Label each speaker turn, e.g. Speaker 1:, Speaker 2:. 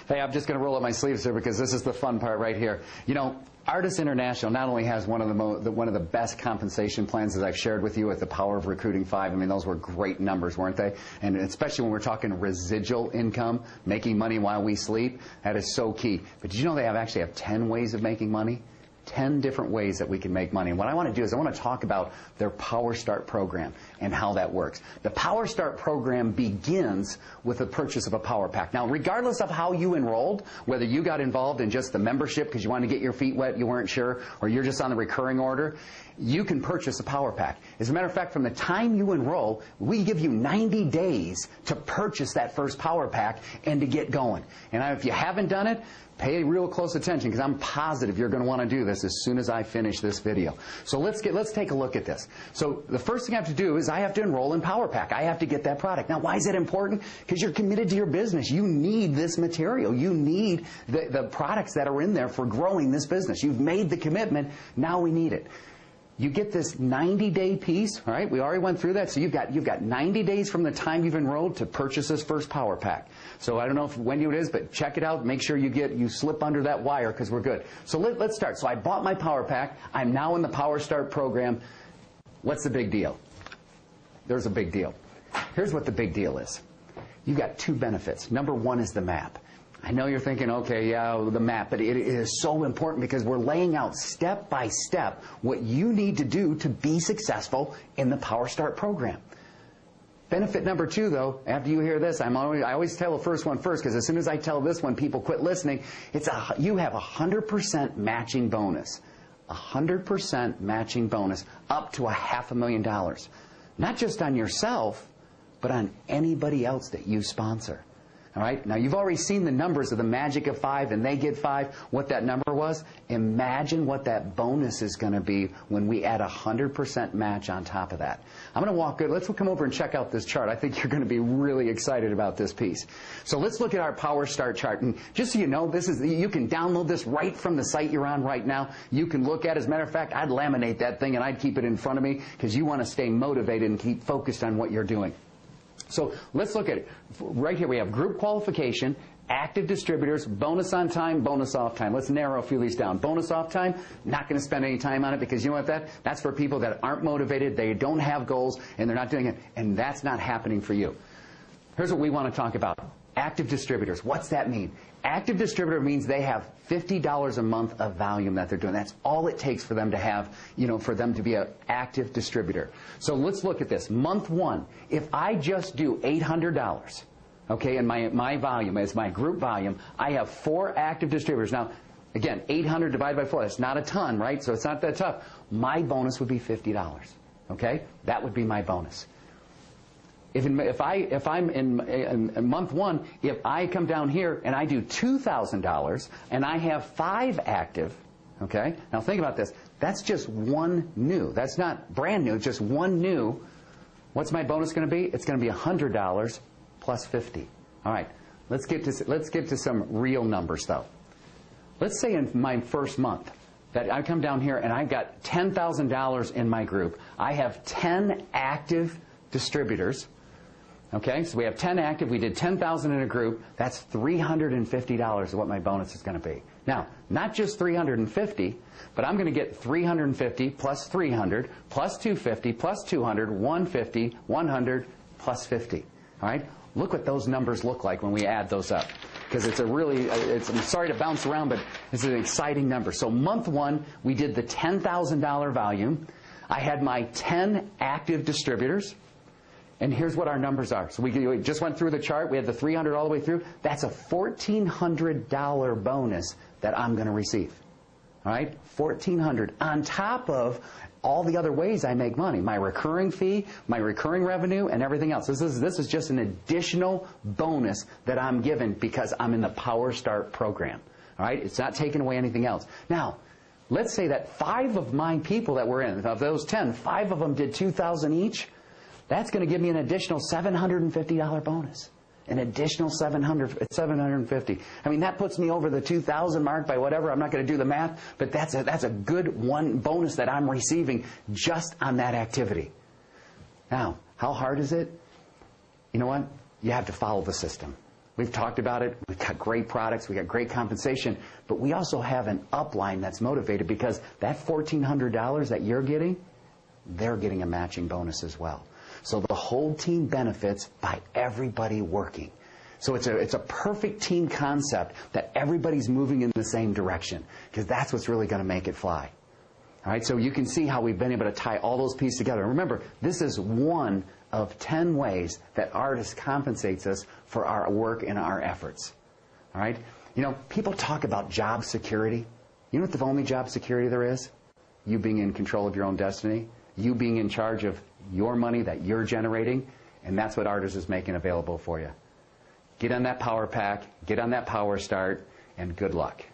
Speaker 1: Hey, I'm just going to roll up my sleeves here because this is the fun part right here. You know, Ardyss International not only has one of the best compensation plans, as I've shared with you, with the Power of Recruiting 5. I mean, those were great numbers, weren't they? And especially when we're talking residual income, making money while we sleep, that is so key. But did you know they actually have 10 ways of making money? 10 different ways that we can make money. And what I want to do is I want to talk about their Power Start program and how that works. The Power Start program begins with the purchase of a Power Pack. Now, regardless of how you enrolled, whether you got involved in just the membership because you wanted to get your feet wet, you weren't sure, or you're just on the recurring order, you can purchase a Power Pack. As a matter of fact, from the time you enroll, we give you 90 days to purchase that first Power Pack and to get going. And if you haven't done it, pay real close attention because I'm positive you're going to want to do this as soon as I finish this video. So let's take a look at this. So the first thing I have to do is I have to enroll in Power Pack. I have to get that product. Now, why is that important? Because you're committed to your business. You need this material. You need the products that are in there for growing this business. You've made the commitment. Now we need it. You get this 90-day piece, all right? We already went through that. So you've got 90 days from the time you've enrolled to purchase this first Power Pack. So I don't know when it is, but check it out. Make sure you slip under that wire because we're good. So let's start. So I bought my Power Pack. I'm now in the Power Start program. What's the big deal? There's a big deal. Here's what the big deal is. You've got two benefits. Number one is the map. I know you're thinking, okay, yeah, the map, but it is so important because we're laying out step by step what you need to do to be successful in the Power Start program. Benefit number two, though, after you hear this, I always tell the first one first because as soon as I tell this one, people quit listening. You have a 100% matching bonus. 100% matching bonus up to $500,000. Not just on yourself, but on anybody else that you sponsor. All right? Now, you've already seen the numbers of the magic of 5 and they get 5, what that number was. Imagine what that bonus is going to be when we add 100% match on top of that. I'm going to walk good. Let's come over and check out this chart. I think you're going to be really excited about this piece. So let's look at our Power Start chart. And just so you know, you can download this right from the site you're on right now. You can look at it. As a matter of fact, I'd laminate that thing and I'd keep it in front of me because you want to stay motivated and keep focused on what you're doing. So let's look at it. Right here we have group qualification, active distributors, bonus on time, bonus off time. Let's narrow a few of these down. Bonus off time, not going to spend any time on it because you know what that's for people that aren't motivated, they don't have goals, and they're not doing it, and that's not happening for you. Here's what we want to talk about. Active distributors. What's that mean? Active distributor means they have $50 a month of volume that they're doing. That's all it takes for them to have, for them to be an active distributor. So let's look at this. Month one, if I just do $800, okay, in my volume, as my group volume, I have 4 active distributors. Now, again, 800 divided by 4, that's not a ton, right? So it's not that tough. My bonus would be $50, okay? That would be my bonus. If I'm in month one, if I come down here and I do $2,000 and I have 5 active, okay? Now think about this. That's just one new. That's not brand new. It's just one new. What's my bonus going to be? It's going to be $100 plus 50. All right. Let's get to some real numbers though. Let's say in my first month that I come down here and I've got $10,000 in my group. I have 10 active distributors. Okay, so we have 10 active. We did 10,000 in a group. That's $350 is what my bonus is going to be. Now, not just 350, but I'm going to get 350 plus 300 plus 250 plus 200, 150, 100 plus 50. All right, look what those numbers look like when we add those up. Because I'm sorry to bounce around, but it's an exciting number. So month one, we did the $10,000 volume. I had my 10 active distributors. And here's what our numbers are. So we just went through the chart. We had the 300 all the way through. That's a $1,400 bonus that I'm going to receive. All right? $1,400 on top of all the other ways I make money. My recurring fee, my recurring revenue, and everything else. This is just an additional bonus that I'm given because I'm in the Power Start program. All right? It's not taking away anything else. Now, let's say that 5 of my people that were in, of those 10, 5 of them did $2,000 each. That's going to give me an additional $750 bonus. An additional $750. I mean, that puts me over the 2,000 mark by whatever. I'm not going to do the math, but that's a good one bonus that I'm receiving just on that activity. Now, how hard is it? You know what? You have to follow the system. We've talked about it. We've got great products. We've got great compensation. But we also have an upline that's motivated because that $1,400 that you're getting, they're getting a matching bonus as well. So the whole team benefits by everybody working. So it's a perfect team concept that everybody's moving in the same direction, because that's what's really going to make it fly. All right, so you can see how we've been able to tie all those pieces together. And remember, this is one of 10 ways that Ardyss compensates us for our work and our efforts. All right? You know, people talk about job security. You know what the only job security there is? You being in control of your own destiny. You being in charge of your money that you're generating. And that's what Ardyss is making available for you. Get on that power pack, get on that power start, and good luck.